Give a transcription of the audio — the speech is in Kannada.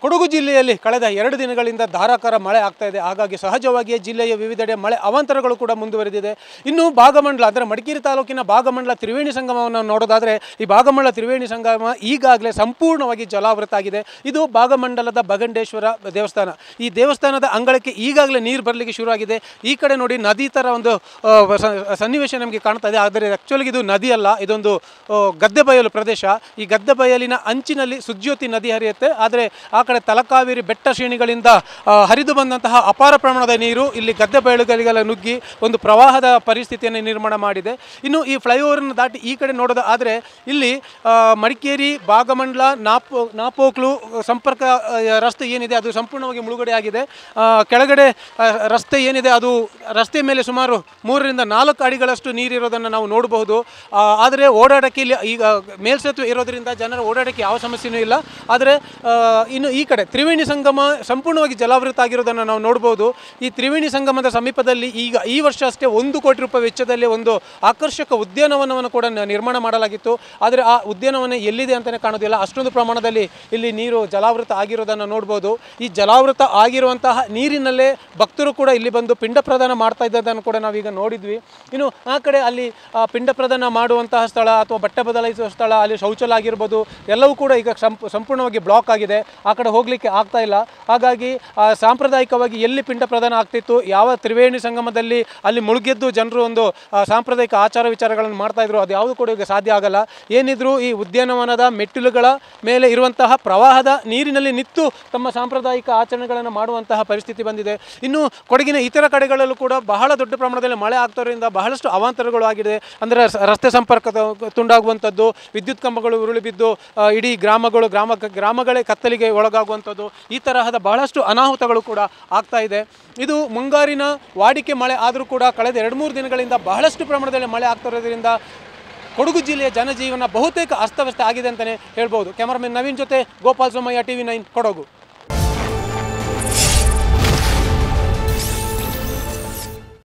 ಕೊಡಗು ಜಿಲ್ಲೆಯಲ್ಲಿ ಕಳೆದ 2 ದಿನಗಳಿಂದ ಧಾರಾಕಾರ ಮಳೆ ಆಗ್ತಾ ಇದೆ. ಹಾಗಾಗಿ ಸಹಜವಾಗಿಯೇ ಜಿಲ್ಲೆಯ ವಿವಿಧೆಡೆ ಮಳೆ ಅವಾಂತರಗಳು ಕೂಡ ಮುಂದುವರೆದಿದೆ. ಇನ್ನು ಭಾಗಮಂಡಲ ಅಂದರೆ ಮಡಿಕೇರಿ ತಾಲೂಕಿನ ಭಾಗಮಂಡಲ ತ್ರಿವೇಣಿ ಸಂಗಮವನ್ನು ನೋಡೋದಾದರೆ ಈ ಭಾಗಮಂಡಲ ತ್ರಿವೇಣಿ ಸಂಗಮ ಈಗಾಗಲೇ ಸಂಪೂರ್ಣವಾಗಿ ಜಲಾವೃತ ಆಗಿದೆ. ಇದು ಭಾಗಮಂಡಲದ ಬಗಂಡೇಶ್ವರ ದೇವಸ್ಥಾನ. ಈ ದೇವಸ್ಥಾನದ ಅಂಗಳಕ್ಕೆ ಈಗಾಗಲೇ ನೀರು ಬರಲಿಕ್ಕೆ ಶುರುವಾಗಿದೆ. ಈ ಕಡೆ ನೋಡಿ ನದಿ ಥರ ಒಂದು ಸನ್ನಿವೇಶ ನಮಗೆ ಕಾಣ್ತಾ ಇದೆ. ಆದರೆ ಆ್ಯಕ್ಚುಲಿ ಇದು ನದಿ ಅಲ್ಲ, ಇದೊಂದು ಗದ್ದೆ ಬಯಲು ಪ್ರದೇಶ. ಈ ಗದ್ದೆ ಬಯಲಿನ ಅಂಚಿನಲ್ಲಿ ಸುಜ್ಯೋತಿ ನದಿ ಹರಿಯುತ್ತೆ. ಆದರೆ ಆ ಕಡೆ ತಲಕಾವೇರಿ ಬೆಟ್ಟ ಶ್ರೇಣಿಗಳಿಂದ ಹರಿದು ಬಂದಂತಹ ಅಪಾರ ಪ್ರಮಾಣದ ನೀರು ಇಲ್ಲಿ ಗದ್ದೆ ಬಯಲುಗಳಿಗೆಲ್ಲ ನುಗ್ಗಿ ಒಂದು ಪ್ರವಾಹದ ಪರಿಸ್ಥಿತಿಯನ್ನು ನಿರ್ಮಾಣ ಮಾಡಿದೆ. ಇನ್ನು ಈ ಫ್ಲೈಓವರನ್ನು ದಾಟಿ ಈ ಕಡೆ ನೋಡೋದು ಆದರೆ ಇಲ್ಲಿ ಮಡಿಕೇರಿ ಭಾಗಮಂಡಲ ನಾಪೋಕ್ಲು ಸಂಪರ್ಕ ರಸ್ತೆ ಏನಿದೆ ಅದು ಸಂಪೂರ್ಣವಾಗಿ ಮುಳುಗಡೆ ಆಗಿದೆ. ಕೆಳಗಡೆ ರಸ್ತೆ ಏನಿದೆ ಅದು ರಸ್ತೆ ಮೇಲೆ ಸುಮಾರು 3 ರಿಂದ 4 ಅಡಿಗಳಷ್ಟು ನೀರಿರೋದನ್ನು ನಾವು ನೋಡಬಹುದು. ಆದರೆ ಓಡಾಡೋಕ್ಕೆ ಇಲ್ಲಿ ಈಗ ಮೇಲ್ಸೇತುವೆ ಇರೋದರಿಂದ ಜನರ ಓಡಾಡೋಕ್ಕೆ ಯಾವ ಸಮಸ್ಯೆಯೂ ಇಲ್ಲ. ಆದರೆ ಇನ್ನು ಈ ಕಡೆ ತ್ರಿವೇಣಿ ಸಂಗಮ ಸಂಪೂರ್ಣವಾಗಿ ಜಲಾವೃತ ಆಗಿರೋದನ್ನು ನಾವು ನೋಡ್ಬೋದು. ಈ ತ್ರಿವೇಣಿ ಸಂಗಮದ ಸಮೀಪದಲ್ಲಿ ಈಗ ಈ ವರ್ಷ ಅಷ್ಟೇ 1 ಕೋಟಿ ರೂಪಾಯಿ ವೆಚ್ಚದಲ್ಲಿ ಒಂದು ಆಕರ್ಷಕ ಉದ್ಯಾನವನವನ್ನು ಕೂಡ ನಿರ್ಮಾಣ ಮಾಡಲಾಗಿತ್ತು. ಆದರೆ ಆ ಉದ್ಯಾನವನ ಎಲ್ಲಿದೆ ಅಂತಲೇ ಕಾಣೋದಿಲ್ಲ. ಅಷ್ಟೊಂದು ಪ್ರಮಾಣದಲ್ಲಿ ಇಲ್ಲಿ ನೀರು ಜಲಾವೃತ ಆಗಿರೋದನ್ನು ನೋಡ್ಬೋದು. ಈ ಜಲಾವೃತ ಆಗಿರುವಂತಹ ನೀರಿನಲ್ಲೇ ಭಕ್ತರು ಕೂಡ ಇಲ್ಲಿ ಬಂದು ಪಿಂಡ ಪ್ರದಾನ ಮಾಡ್ತಾ ಇದ್ದದನ್ನು ಕೂಡ ನಾವೀಗ ನೋಡಿದ್ವಿ. ಇನ್ನು ಆ ಕಡೆ ಅಲ್ಲಿ ಪಿಂಡ ಪ್ರದಾನ ಮಾಡುವಂತಹ ಸ್ಥಳ ಅಥವಾ ಬಟ್ಟೆ ಬದಲಾಯಿಸುವ ಸ್ಥಳ, ಅಲ್ಲಿ ಶೌಚಾಲಯ ಆಗಿರ್ಬೋದು ಎಲ್ಲವೂ ಕೂಡ ಈಗ ಸಂಪೂರ್ಣವಾಗಿ ಬ್ಲಾಕ್ ಆಗಿದೆ. ಆ ಕಡೆ ಹೋಗಲಿಕ್ಕೆ ಆಗ್ತಾ ಇಲ್ಲ. ಹಾಗಾಗಿ ಸಾಂಪ್ರದಾಯಿಕವಾಗಿ ಎಲ್ಲಿ ಪಿಂಡ ಪ್ರದಾನ ಆಗ್ತಿತ್ತು, ಯಾವ ತ್ರಿವೇಣಿ ಸಂಗಮದಲ್ಲಿ ಅಲ್ಲಿ ಮುಳುಗೆದ್ದು ಜನರು ಒಂದು ಸಾಂಪ್ರದಾಯಿಕ ಆಚಾರ ವಿಚಾರಗಳನ್ನು ಮಾಡ್ತಾ ಇದ್ರು, ಅದು ಯಾವುದು ಕೂಡ ಈಗ ಸಾಧ್ಯ ಆಗಲ್ಲ. ಏನಿದ್ರು ಈ ಉದ್ಯಾನವನದ ಮೆಟ್ಟಿಲುಗಳ ಮೇಲೆ ಇರುವಂತಹ ಪ್ರವಾಹದ ನೀರಿನಲ್ಲಿ ನಿಂತು ತಮ್ಮ ಸಾಂಪ್ರದಾಯಿಕ ಆಚರಣೆಗಳನ್ನು ಮಾಡುವಂತಹ ಪರಿಸ್ಥಿತಿ ಬಂದಿದೆ. ಇನ್ನು ಕೊಡಗಿನ ಇತರ ಕಡೆಗಳಲ್ಲೂ ಕೂಡ ಬಹಳ ದೊಡ್ಡ ಪ್ರಮಾಣದಲ್ಲಿ ಮಳೆ ಆಗ್ತಿರೋದ್ರಿಂದ ಬಹಳಷ್ಟು ಅವಾಂತರಗಳು ಆಗಿದೆ. ಅಂದರೆ ರಸ್ತೆ ಸಂಪರ್ಕ ತುಂಡಾಗುವಂಥದ್ದು, ವಿದ್ಯುತ್ ಕಂಬಗಳು ಉರುಳಿ ಬಿದ್ದು ಇಡೀ ಗ್ರಾಮಗಳೇ ಕತ್ತಲಿಗೆ ಒಳಗಾಗುವಂಥದ್ದು, ಈ ತರಹದ ಬಹಳಷ್ಟು ಅನಾಹುತಗಳು ಕೂಡ ಆಗ್ತಾ ಇದೆ. ಇದು ಮುಂಗಾರಿನ ವಾಡಿಕೆ ಮಳೆ ಆದರೂ ಕೂಡ ಕಳೆದ 2-3 ದಿನಗಳಿಂದ ಬಹಳಷ್ಟು ಪ್ರಮಾಣದಲ್ಲಿ ಮಳೆ ಆಗ್ತಿರೋದ್ರಿಂದ ಕೊಡಗು ಜಿಲ್ಲೆಯ ಜನಜೀವನ ಬಹುತೇಕ ಅಸ್ತವ್ಯಸ್ತ ಆಗಿದೆ ಅಂತಲೇ ಹೇಳ್ಬೋದು. ಕ್ಯಾಮರಾಮನ್ ನವೀನ್ ಜೊತೆ ಗೋಪಾಲ್ ಸೋಮಯ್ಯ, TV9 ಕೊಡಗು.